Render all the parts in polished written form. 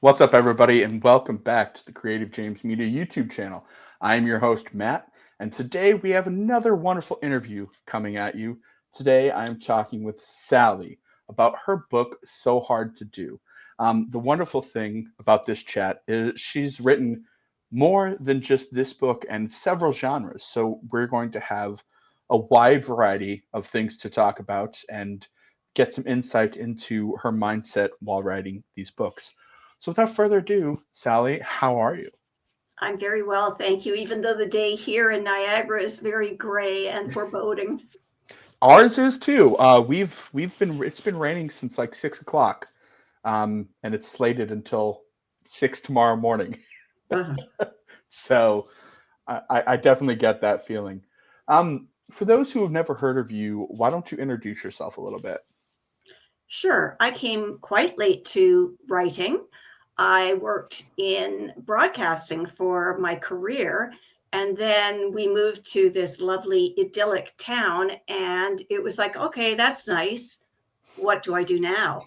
What's up, everybody, and welcome back to the Creative James Media YouTube channel. I am your host, Matt, and today we have another wonderful interview coming at you. Today, I'm talking with Sally about her book, So Hard to Do. The wonderful thing about this chat is she's written more than just this book and several genres. So we're going to have a wide variety of things to talk about and get some insight into her mindset while writing these books. So without further ado, Sally, how are you? I'm very well, thank you, even though the day here in Niagara is very gray and foreboding. Ours is too. We've been it's been raining since like 6 o'clock, and it's slated until 6 tomorrow morning. Uh, So I definitely get that feeling. For those who have never heard of you, why don't you introduce yourself a little bit? sure, I came quite late to writing. I worked in broadcasting for my career, and then we moved to this lovely idyllic town, and it was like, okay, that's nice. What do I do now?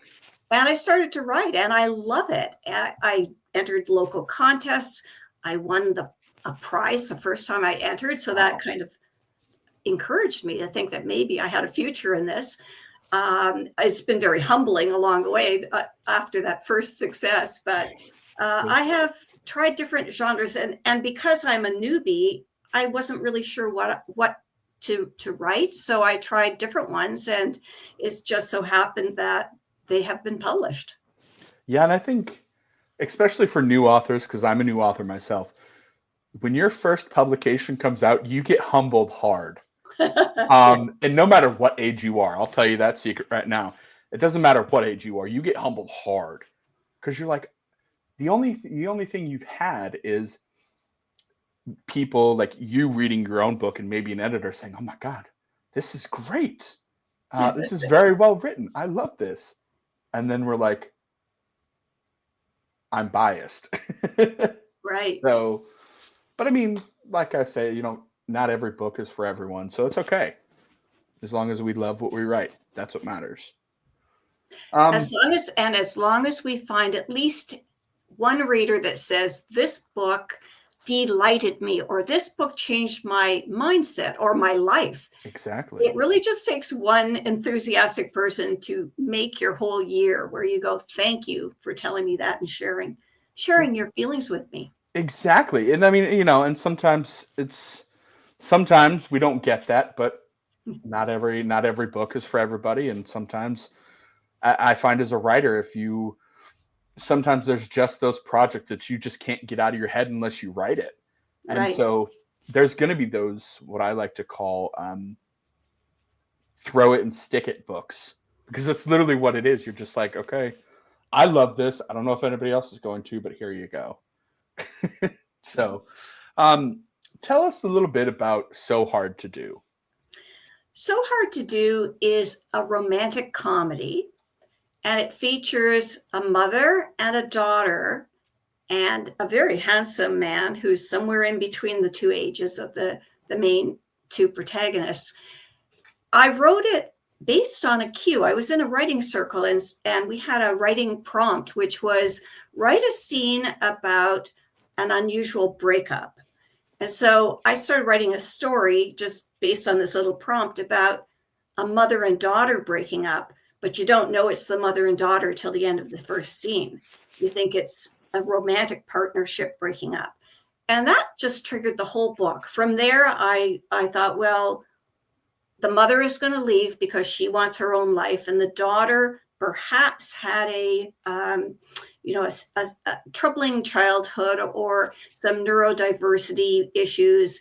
And I started to write, and I love it. I entered local contests. I won a prize the first time I entered, so that Wow. kind of encouraged me to think that maybe I had a future in this. It's been very humbling along the way after that first success, but I have tried different genres, and because I'm a newbie, I wasn't really sure what to write, so I tried different ones, and it's just so happened that they have been published. Yeah, and I think especially for new authors, because I'm a new author myself, when your first publication comes out, you get humbled hard. Yes, And no matter what age you are, I'll tell you that secret right now. It doesn't matter what age you are, you get humbled hard because you're like the only thing you've had is people like you reading your own book and maybe an editor saying, "Oh my God, this is great. This is very well written. I love this." And then we're like, "I'm biased." right. So, but I mean, like I say, not every book is for everyone, so it's okay as long as we love what we write. That's what matters. Um, As long as we find at least one reader that says this book delighted me, or this book changed my mindset or my life. exactly. It really just takes one enthusiastic person to make your whole year where you go, thank you for telling me that and sharing your feelings with me. Exactly. And I mean, and sometimes we don't get that, but not every book is for everybody. And sometimes I find as a writer, if you sometimes there's just those projects that you just can't get out of your head unless you write it. And Right. so there's going to be those what I like to call throw it and stick it books because that's literally what it is. You're just like, okay, I love this. I don't know if anybody else is going to, but here you go. So, um, tell us a little bit about So Hard to Do. So Hard to Do is a romantic comedy, and it features a mother and a daughter and a very handsome man who's somewhere in between the two ages of the main two protagonists. I wrote it based on a cue. I was in a writing circle, and we had a writing prompt, which was write a scene about an unusual breakup. And so I started writing a story just based on this little prompt about a mother and daughter breaking up, but you don't know it's the mother and daughter till the end of the first scene. You think it's a romantic partnership breaking up. And that just triggered the whole book. From there, I thought, well, the mother is going to leave because she wants her own life, and the daughter perhaps had a troubling childhood or some neurodiversity issues,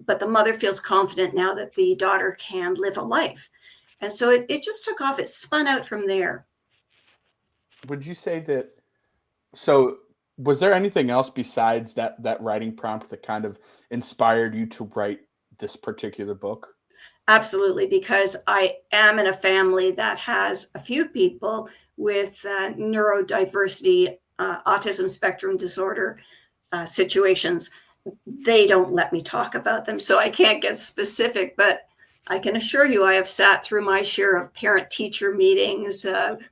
but the mother feels confident now that the daughter can live a life, and so it just took off. It spun out from there. Would you say that? So, was there anything else besides that writing prompt that kind of inspired you to write this particular book? Absolutely, because I am in a family that has a few people with neurodiversity, autism spectrum disorder situations. They don't let me talk about them, so I can't get specific, but I can assure you I have sat through my share of parent teacher meetings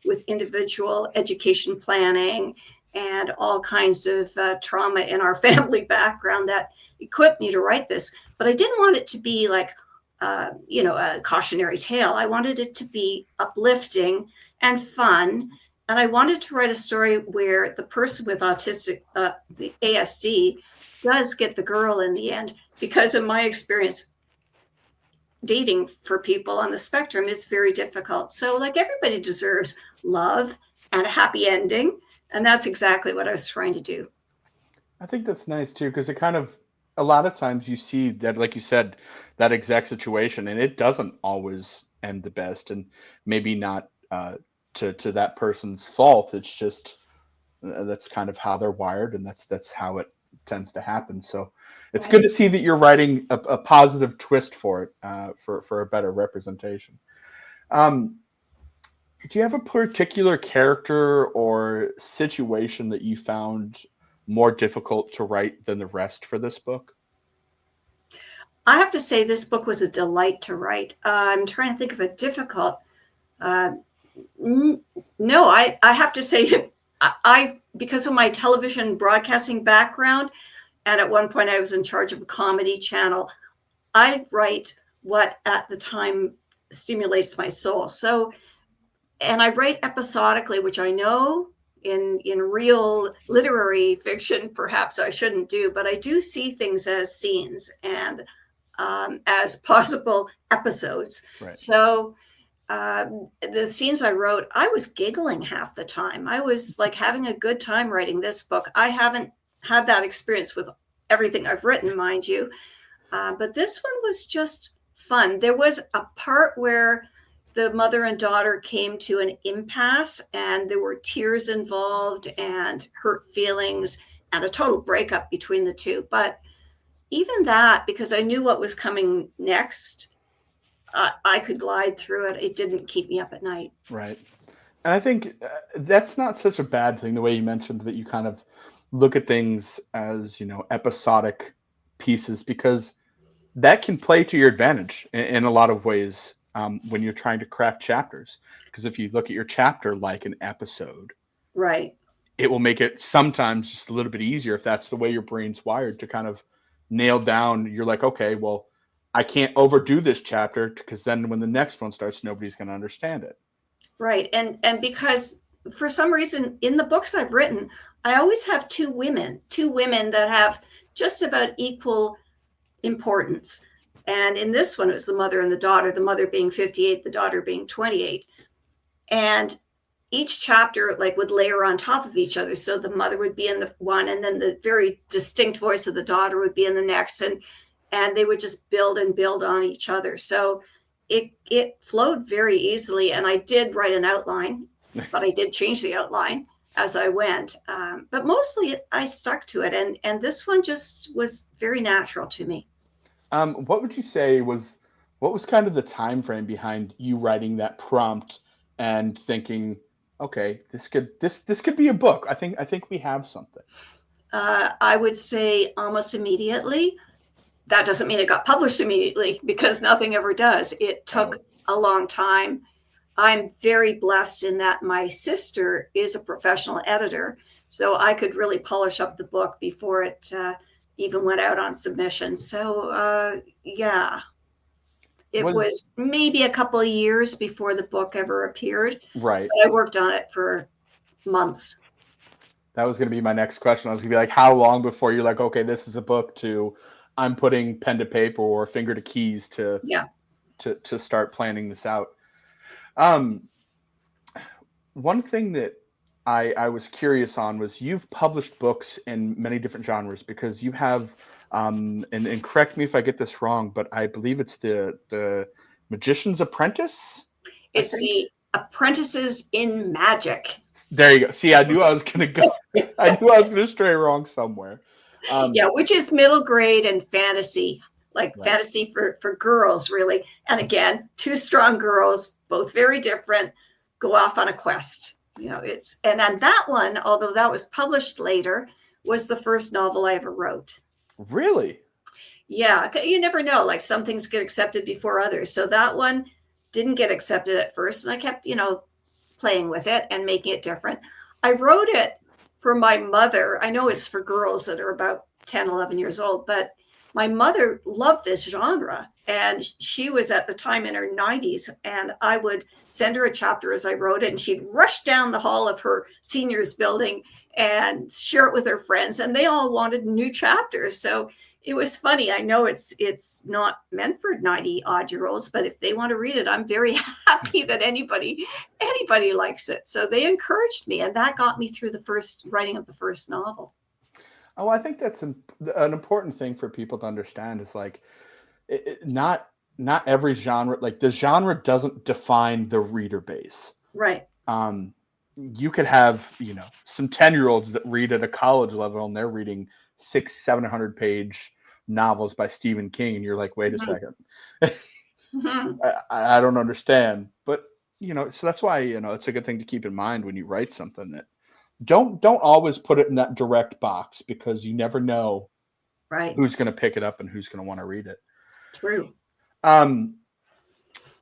with individual education planning and all kinds of trauma in our family background that equipped me to write this. But I didn't want it to be like, a cautionary tale. I wanted it to be uplifting and fun. And I wanted to write a story where the person with the ASD does get the girl in the end, because in my experience, dating for people on the spectrum is very difficult. So like everybody deserves love and a happy ending. And that's exactly what I was trying to do. I think that's nice too, because it kind of a lot of times you see that, like you said, that exact situation, and it doesn't always end the best, and maybe not to that person's fault. It's just that's kind of how they're wired, and that's how it tends to happen. So it's good Right. to see that you're writing a positive twist for it, for a better representation. Um, do you have a particular character or situation that you found more difficult to write than the rest for this book? I have to say, this book was a delight to write. I'm trying to think of a difficult. Uh, no, I have to say, because of my television broadcasting background, and at one point I was in charge of a comedy channel, I write what at the time stimulates my soul. So, and I write episodically, which I know in real literary fiction perhaps I shouldn't do, but I do see things as scenes and as possible episodes. Right. So the scenes I wrote, I was giggling half the time. I was like having a good time writing this book. I haven't had that experience with everything I've written, mind you, but this one was just fun. There was a part where the mother and daughter came to an impasse, and there were tears involved and hurt feelings and a total breakup between the two. But even that, because I knew what was coming next, I could glide through it. It didn't keep me up at night. Right. And I think that's not such a bad thing, the way you mentioned that you kind of look at things as, episodic pieces, because that can play to your advantage in a lot of ways when you're trying to craft chapters. Because if you look at your chapter like an episode, Right. it will make it sometimes just a little bit easier if that's the way your brain's wired to kind of nail down. You're like, okay, well, I can't overdo this chapter because then when the next one starts, nobody's going to understand it. Right. And because for some reason in the books I've written, I always have two women that have just about equal importance. And in this one, it was the mother and the mother being 58, the daughter being 28. And each chapter like would layer on top of each other. So the mother would be in the one, and then the very distinct voice of the daughter would be in the next. And they would just build and build on each other. So it flowed very easily. And I did write an outline, but I did change the outline as I went. But mostly I stuck to it. And this one just was very natural to me. What would you say was what was kind of the time frame behind you writing that prompt and thinking, okay, this could be a book. I think we have something. I would say almost immediately. That doesn't mean it got published immediately, because nothing ever does. It took Oh, a long time. I'm very blessed in that my sister is a professional editor, so I could really polish up the book before it even went out on submission. So, yeah, it was was maybe a couple of years before the book ever appeared, right. but I worked on it for months. That was going to be my next question. I was going to be like, how long before you're like, okay, this is a book to I'm putting pen to paper or finger to keys to Yeah. to start planning this out. Um, One thing that I was curious on was you've published books in many different genres because you have, and correct me if I get this wrong, but I believe it's the Magician's Apprentice. I It's think. the Apprentices in Magic. There you go. See, I knew I was gonna go. I knew I was gonna stray wrong somewhere. Yeah, Um, which is middle grade and fantasy, like right. fantasy for girls, really. And again, two strong girls, both very different, go off on a quest. And then that one, although that was published later, was the first novel I ever wrote. Really? Yeah, you never know. Like some things get accepted before others. So that one didn't get accepted at first. And I kept, playing with it and making it different. I wrote it for my mother. I know it's for girls that are about 10, 11 years old, but my mother loved this genre. And she was at the time in her 90s. And I would send her a chapter as I wrote it. And she'd rush down the hall of her seniors building and share it with her friends. And they all wanted new chapters. So it was funny. I know it's not meant for 90-odd-year-olds, but if they want to read it, I'm very happy that anybody likes it. So they encouraged me, and that got me through the first writing of the first novel. Oh, I think that's an important thing for people to understand is like not every genre, like the genre doesn't define the reader base. Right. You could have, some 10-year-olds that read at a college level and they're reading 600-700 page novels by Stephen King, and you're like, wait a second. I don't understand. But so that's why it's a good thing to keep in mind when you write something, that don't always put it in that direct box, because you never know right who's going to pick it up and who's going to want to read it. True.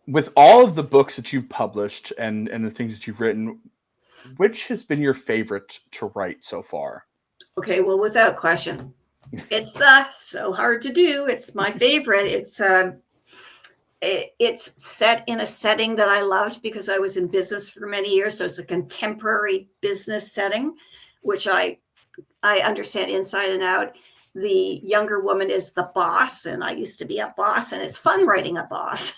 With all of the books that you've published and the things that you've written, which has been your favorite to write so far? Okay, well, without question, it's the So Hard to Do. It's my favorite. It's set in a setting that I loved because I was in business for many years. So it's a contemporary business setting, which I understand inside and out. The younger woman is the boss, and I used to be a boss, and it's fun writing a boss,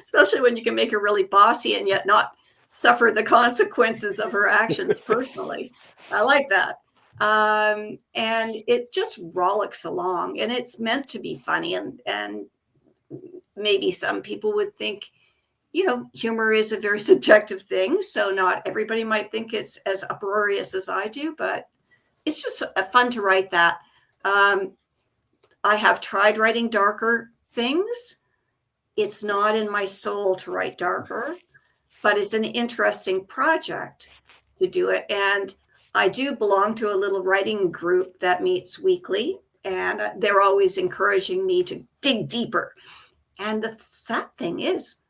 especially when you can make her really bossy and yet not suffer the consequences of her actions personally. I like that. And it just rollicks along, and it's meant to be funny. And maybe some people would think, humor is a very subjective thing. So not everybody might think it's as uproarious as I do, but it's just fun to write that. I have tried writing darker things. It's not in my soul to write darker, but it's an interesting project to do it. And I do belong to a little writing group that meets weekly, and they're always encouraging me to dig deeper. And the sad thing is,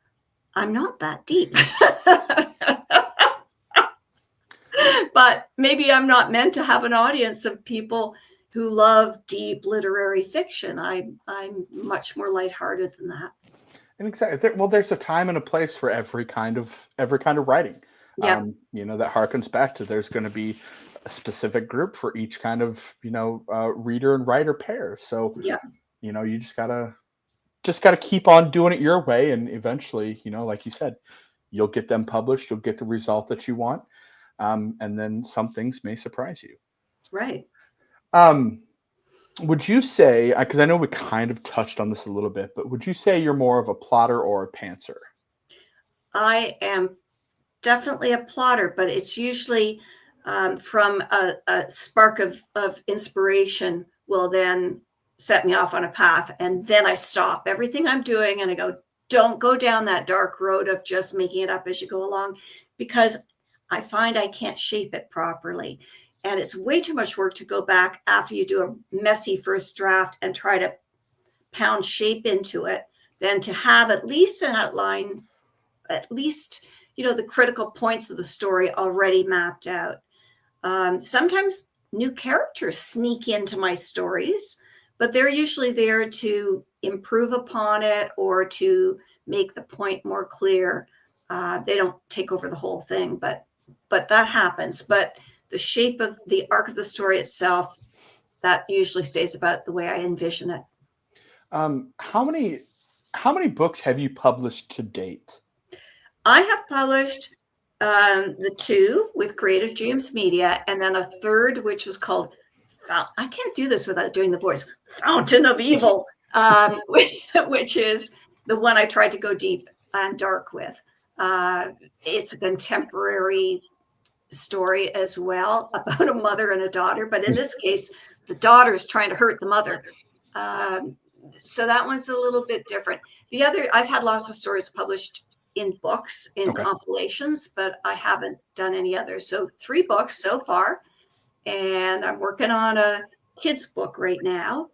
I'm not that deep. But maybe I'm not meant to have an audience of people who love deep literary fiction. I'm much more lighthearted than that. And exactly. Well, there's a time and a place for every kind of writing. Yeah. That harkens back to there's going to be a specific group for each kind of reader and writer pair. So yeah, you just gotta keep on doing it your way, and eventually, like you said, you'll get them published. You'll get the result that you want, and then some things may surprise you. Right. Would you say, because I know we kind of touched on this a little bit, but would you say you're more of a plotter or a pantser? I am definitely a plotter, but it's usually from a spark of inspiration will then set me off on a path, and then I stop everything I'm doing and I go, don't go down that dark road of just making it up as you go along, because I find I can't shape it properly. And it's way too much work to go back after you do a messy first draft and try to pound shape into it, than to have at least an outline, at least, the critical points of the story already mapped out. Sometimes new characters sneak into my stories, but they're usually there to improve upon it or to make the point more clear. They don't take over the whole thing, but that happens. But the shape of the arc of the story itself, that usually stays about the way I envision it. How many books have you published to date? I have published the 2 with Creative Dreams Media, and then a third, which was called, I can't do this without doing the voice, Fountain of Evil, which is the one I tried to go deep and dark with. It's a contemporary story as well about a mother and a daughter, but in this case, the daughter's trying to hurt the mother. So that one's a little bit different. The other, I've had lots of stories published in books, in compilations, but I haven't done any others. So 3 books so far, and I'm working on a kid's book right now.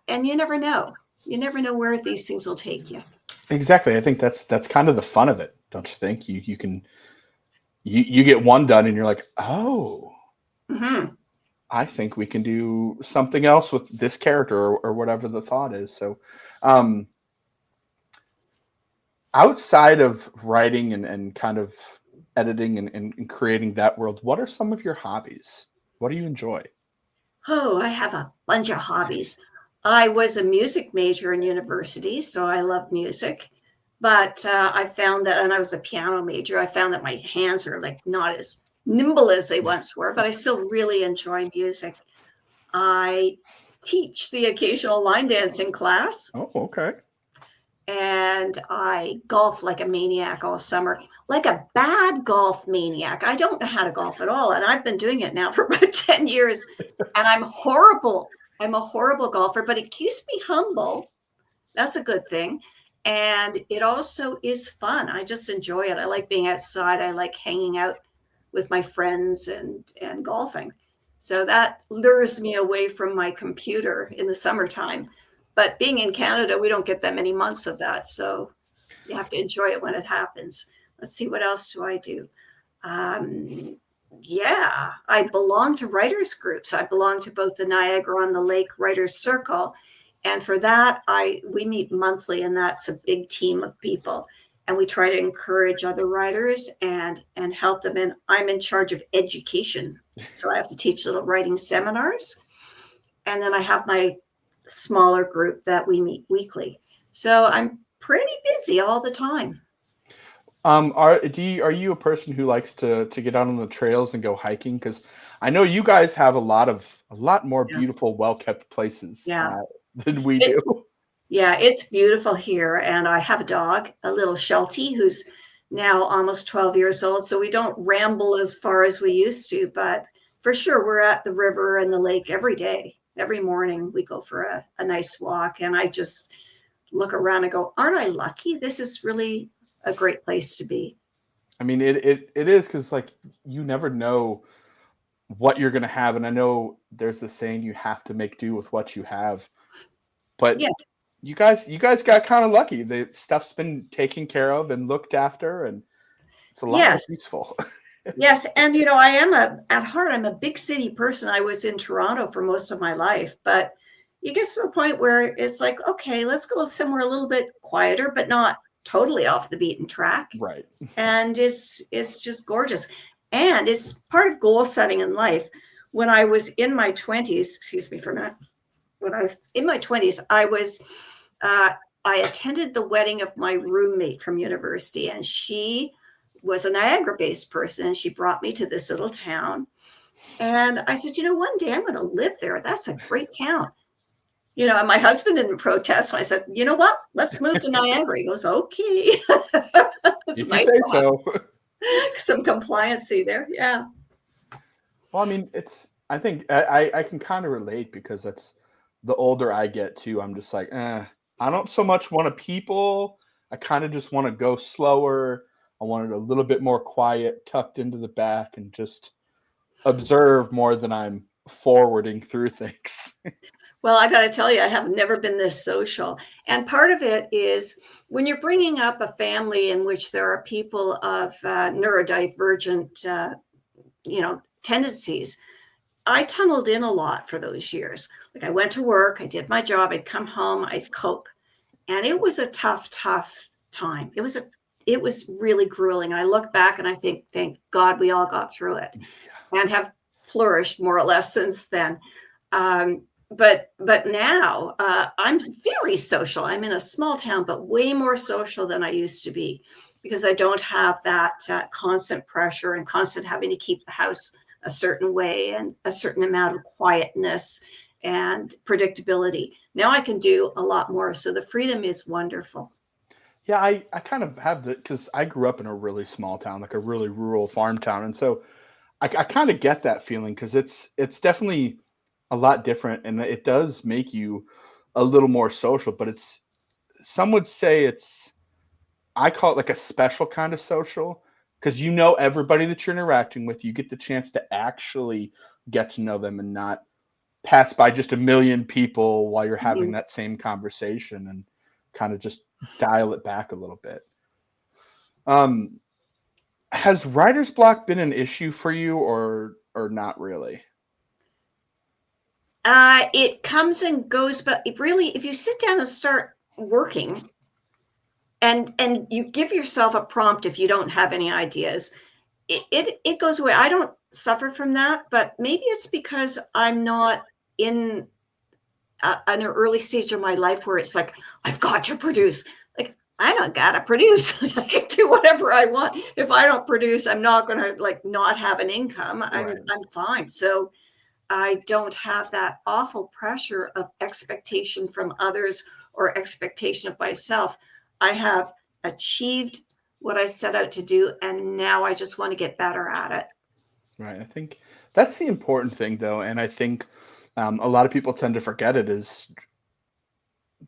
And you never know. You never know where these things will take you. Exactly. I think that's kind of the fun of it, don't you think? You get one done and you're like, oh, Hmm. I think we can do something else with this character or whatever the thought is. So, um, outside of writing and kind of editing and creating that world, what are some of your hobbies? What do you enjoy? Oh, I have a bunch of hobbies. I was a music major in university, so I love music. But I found that, and I was a piano major, I found that my hands are like not as nimble as they once were, but I still really enjoy music. I teach the occasional line dancing class, Oh, okay. and I golf like a maniac all summer, like a bad golf maniac. I don't know how to golf at all, and I've been doing it now for about 10 years, and I'm horrible. I'm a horrible golfer, but it keeps me humble. That's a good thing. And it also is fun. I just enjoy it. I like being outside. I like hanging out with my friends and golfing. So that lures me away from my computer in the summertime. But being in Canada, we don't get that many months of that. So you have to enjoy it when it happens. Let's see, what else do I do? Um, yeah, I belong to writers groups. I belong to both the Niagara on the Lake Writers Circle, and for that, I we meet monthly, and that's a big team of people, and we try to encourage other writers and help them. And I'm in charge of education, so I have to teach little writing seminars, and then I have my smaller group that we meet weekly. So I'm pretty busy all the time. Are you a person who likes to get out on the trails and go hiking? Because I know you guys have a lot more Yeah, beautiful, well kept places yeah. than we It, do. Yeah, it's beautiful here. And I have a dog, a little Sheltie, who's now almost 12 years old. So we don't ramble as far as we used to, but for sure, we're at the river and the lake every day. Every morning, we go for a nice walk. And I just look around and go, aren't I lucky? This is really a great place to be. I mean, it is because like you never know what you're gonna have, and I know there's the saying you have to make do with what you have, but Yeah. you guys got kind of lucky. The stuff's been taken care of and looked after, and it's a lot more Yes. peaceful. Yes, and I am at heart, I'm a big city person. I was in Toronto for most of my life, but you get to a point where it's like, okay, let's go somewhere a little bit quieter, but not totally off the beaten track. Right. And it's just gorgeous. And it's part of goal setting in life. When I was in my 20s, excuse me for a minute, when I was in my 20s, uh, I attended the wedding of my roommate from university, and she was a Niagara based person, and she brought me to this little town. And I said, one day I'm going to live there. That's a great town. And my husband didn't protest when I said, you know what? Let's move to Niagara. He goes, okay. It's If you nice say to so. have some compliancy there. Yeah. Well, I mean, I think I can kind of relate because that's the older I get too. I'm just like, I don't so much want to people. I kind of just want to go slower. I want it a little bit more quiet, tucked into the back, and just observe more than I'm forwarding through things. Well, I got to tell you, I have never been this social. And part of it is when you're bringing up a family in which there are people of neurodivergent, tendencies. I tunneled in a lot for those years. Like I went to work, I did my job, I'd come home, I'd cope. And it was a tough time. It was really grueling. I look back and I think, thank God we all got through it and have flourished more or less since then. But now I'm very social. I'm in a small town, but way more social than I used to be because I don't have that constant pressure and constant having to keep the house a certain way and a certain amount of quietness and predictability. Now I can do a lot more. So the freedom is wonderful. Yeah, I kind of have the because I grew up in a really small town, like a really rural farm town, and so I kind of get that feeling because it's definitely a lot different, and it does make you a little more social. But it's some would say it's I call it like a special kind of social because you know everybody that you're interacting with. You get the chance to actually get to know them and not pass by just a million people while you're having Mhm. that same conversation and kind of just dial it back a little bit. Um, Has writer's block been an issue for you, or not really? It comes and goes, but it really, if you sit down and start working, and you give yourself a prompt if you don't have any ideas, it goes away. I don't suffer from that, but maybe it's because I'm not in an early stage of my life where it's like I've got to produce. Like, I don't gotta produce. I can do whatever I want. If I don't produce, I'm not gonna like not have an income. Right. I'm fine. So I don't have that awful pressure of expectation from others or expectation of myself. I have achieved what I set out to do, and now I just want to get better at it. Right. I think that's the important thing, though, and I think a lot of people tend to forget it is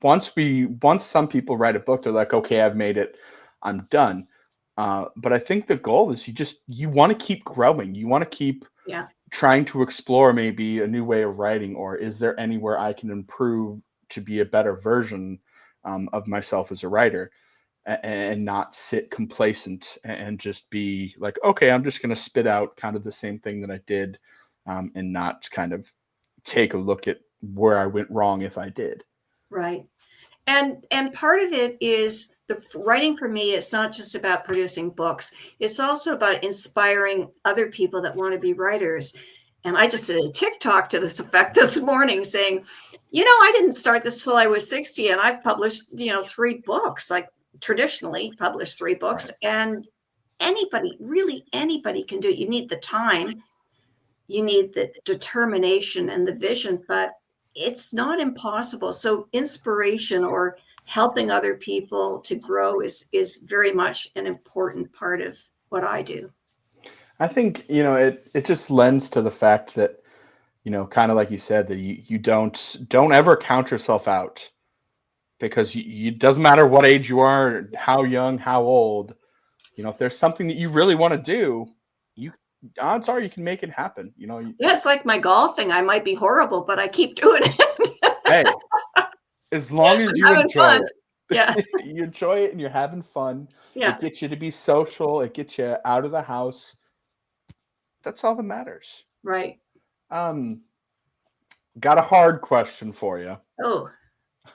once some people write a book, they're like, okay, I've made it, I'm done. But I think the goal is you want to keep growing. You want to keep Yeah, trying to explore maybe a new way of writing, or is there anywhere I can improve to be a better version of myself as a writer, and not sit complacent and just be like, okay, I'm just going to spit out kind of the same thing that I did, and not kind of take a look at where I went wrong if I did. right. And part of it is the writing for me. It's not just about producing books. It's also about inspiring other people that want to be writers. And I just did a TikTok to this effect this morning saying, I didn't start this till I was 60, and I've published, 3 books, like traditionally published 3 books. Right. And anybody, really anybody can do it. You need the time, you need the determination and the vision, but it's not impossible. So inspiration or helping other people to grow is very much an important part of what I do. I think, it just lends to the fact that, kind of like you said, that you don't ever count yourself out, because you doesn't matter what age you are, how young, how old, if there's something that you really want to do, you odds are you can make it happen. Yeah, it's like my golfing. I might be horrible, but I keep doing it. Hey, as long as I'm you having enjoy fun. Yeah, it, you enjoy it and you're having fun. yeah, It gets you to be social. It gets you out of the house. That's all that matters. right. Um, got a hard question for you. Oh,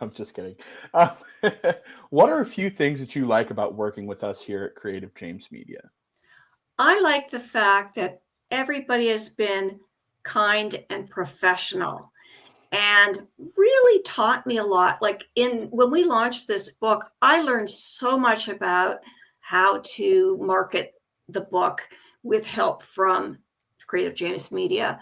I'm just kidding. Um, what are a few things that you like about working with us here at Creative James Media? I like the fact that everybody has been kind and professional and really taught me a lot. Like in when we launched this book, I learned so much about how to market the book with help from Creative James Media.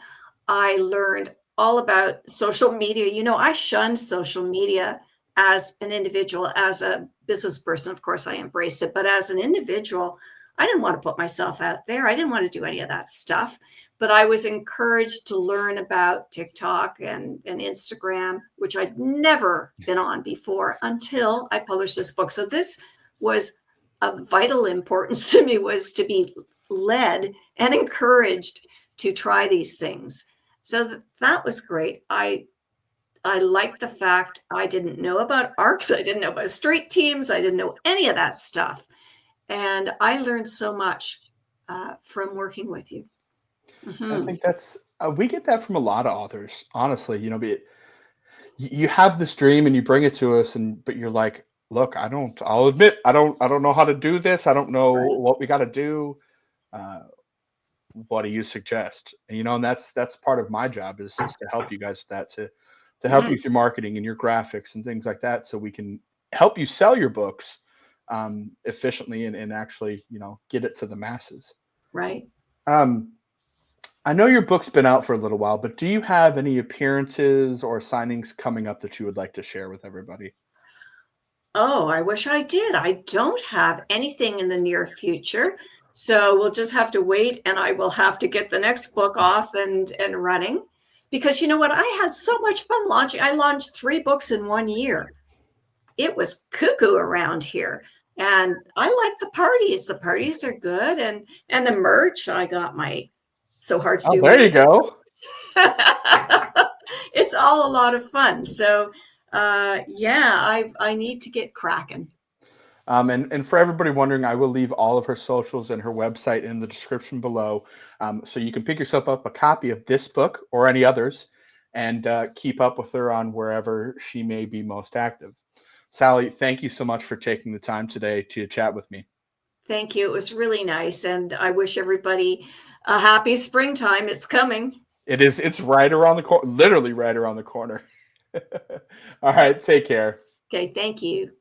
I learned all about social media. I shunned social media as an individual. As a business person, of course, I embraced it, but as an individual, I didn't want to put myself out there. I didn't want to do any of that stuff, but I was encouraged to learn about TikTok and Instagram, which I'd never been on before until I published this book. So this was of vital importance to me, was to be led and encouraged to try these things. So that was great. I liked the fact I didn't know about ARCs. I didn't know about street teams. I didn't know any of that stuff. And I learned so much from working with you. I Mhm. think that's we get that from a lot of authors, honestly. You have this dream and you bring it to us, and but you're like, look, I'll admit, I don't know how to do this. I don't know Right. what we got to do. Uh, what do you suggest? And that's part of my job is to help you guys with that, to help you Mhm. with your marketing and your graphics and things like that, so we can help you sell your books efficiently, and actually get it to the masses. Right. Um, I know your book's been out for a little while, but do you have any appearances or signings coming up that you would like to share with everybody? Oh, I wish I did. I don't have anything in the near future. So we'll just have to wait, and I will have to get the next book off and running. Because you know what? I had so much fun launching. I launched 3 books in 1 year. It was cuckoo around here. And I like the parties. The parties are good. And the merch, I got my so hard to Oh, do there you merch. go. It's all a lot of fun. So yeah, I need to get cracking. And for everybody wondering, I will leave all of her socials and her website in the description below, so you can pick yourself up a copy of this book or any others, and keep up with her on wherever she may be most active. Sally, thank you so much for taking the time today to chat with me. Thank you. It was really nice. And I wish everybody a happy springtime. It's coming. It's right around the corner, literally right around the corner. All right, take care. Okay. Thank you.